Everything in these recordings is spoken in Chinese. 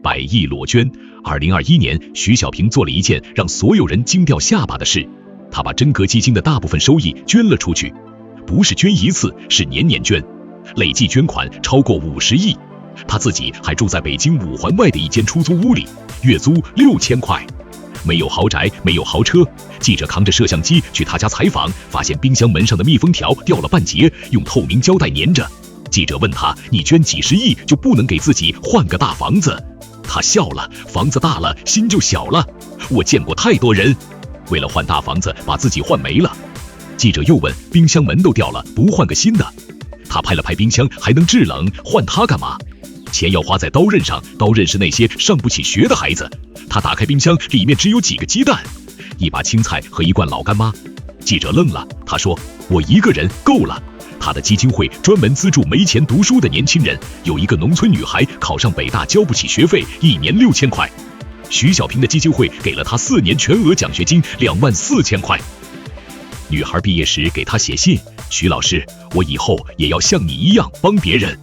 百亿裸捐。2021年，徐小平做了一件让所有人惊掉下巴的事，他把真格基金的大部分收益捐了出去，不是捐一次，是年年捐，累计捐款超过50亿。他自己还住在北京5环外的一间出租屋里，月租6000块。没有豪宅，没有豪车。记者扛着摄像机去他家采访，发现冰箱门上的密封条掉了半截，用透明胶带粘着。记者问他：“你捐几十亿就不能给自己换个大房子？”他笑了：“房子大了，心就小了。我见过太多人为了换大房子把自己换没了。”记者又问：“冰箱门都掉了，不换个新的？”他拍了拍冰箱，还能制冷，换它干嘛？钱要花在刀刃上，刀刃是那些上不起学的孩子。他打开冰箱，里面只有几个鸡蛋、一把青菜和一罐老干妈。记者愣了，他说：“我一个人够了。”他的基金会专门资助没钱读书的年轻人，有一个农村女孩考上北大交不起学费，一年6000块。徐小平的基金会给了他4年全额奖学金24000块。女孩毕业时给他写信：“徐老师，我以后也要像你一样帮别人。”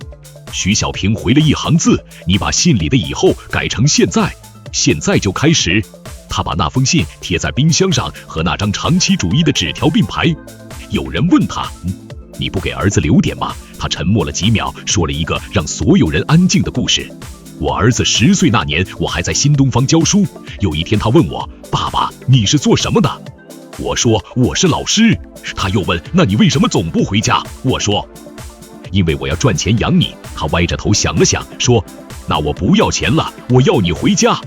徐小平回了一行字：“你把信里的以后改成现在，现在就开始。”他把那封信贴在冰箱上，和那张长期主义的纸条并排。有人问他：“你不给儿子留点吗？”他沉默了几秒，说了一个让所有人安静的故事：“我儿子10岁那年，我还在新东方教书。有一天他问我：‘爸爸，你是做什么的？’我说：‘我是老师。’他又问：‘那你为什么总不回家？’我说：‘因为我要赚钱养你。’他歪着头想了想，说：‘那我不要钱了，我要你回家。’”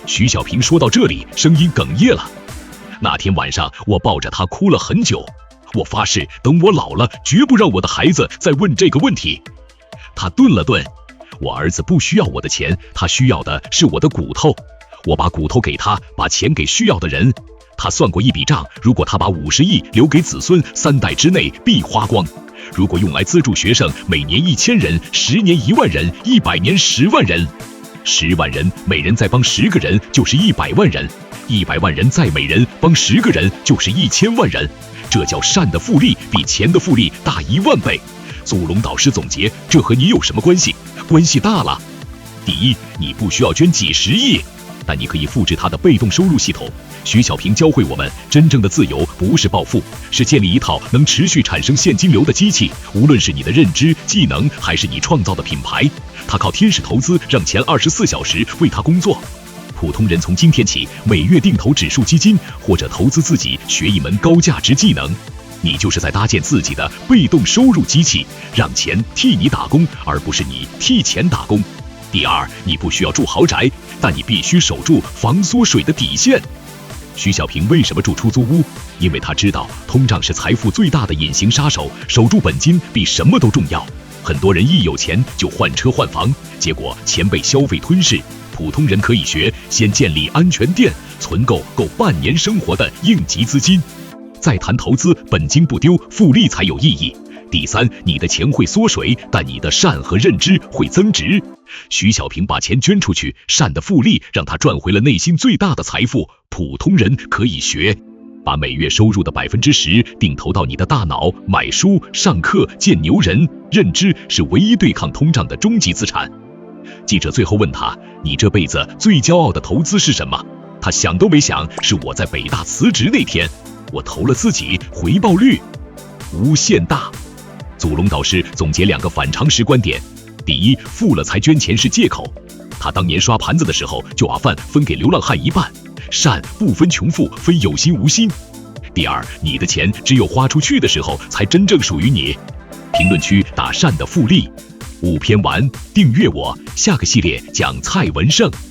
徐小平说到这里，声音哽咽了。那天晚上，我抱着他哭了很久。我发誓，等我老了，绝不让我的孩子再问这个问题。他顿了顿：“我儿子不需要我的钱，他需要的是我的骨头。我把骨头给他，把钱给需要的人。”他算过一笔账，如果他把50亿留给子孙，3代之内必花光。如果用来资助学生，每年1000人，10年1万人，100年10万人，10万人每人再帮10个人，就是100万人，100万人再每人帮10个人，就是1000万人。这叫善的复利，比钱的复利大1万倍。祖龙导师总结：这和你有什么关系？关系大了。第一，你不需要捐几十亿，但你可以复制它的被动收入系统。徐小平教会我们，真正的自由不是暴富，是建立一套能持续产生现金流的机器。无论是你的认知、技能，还是你创造的品牌，他靠天使投资让钱24小时为他工作。普通人从今天起每月定投指数基金，或者投资自己学一门高价值技能，你就是在搭建自己的被动收入机器，让钱替你打工，而不是你替钱打工。第二，你不需要住豪宅，但你必须守住防缩水的底线。徐小平为什么住出租屋？因为他知道通胀是财富最大的隐形杀手，守住本金比什么都重要。很多人一有钱就换车换房，结果钱被消费吞噬。普通人可以学，先建立安全垫，存够半年生活的应急资金，再谈投资，本金不丢，复利才有意义。第三，你的钱会缩水，但你的善和认知会增值。徐小平把钱捐出去，善的复利让他赚回了内心最大的财富。普通人可以学，把每月收入的10%定投到你的大脑，买书、上课、见牛人。认知是唯一对抗通胀的终极资产。记者最后问他：“你这辈子最骄傲的投资是什么？”他想都没想：“是我在北大辞职那天，我投了自己，回报率无限大。”祖龙导师总结2个反常识观点：第一，富了才捐钱是借口。他当年刷盘子的时候，就把饭分给流浪汉一半。善不分穷富，非有心无心。第二，你的钱只有花出去的时候，才真正属于你。评论区打善的复利。5篇完，订阅我，下个系列讲蔡文胜。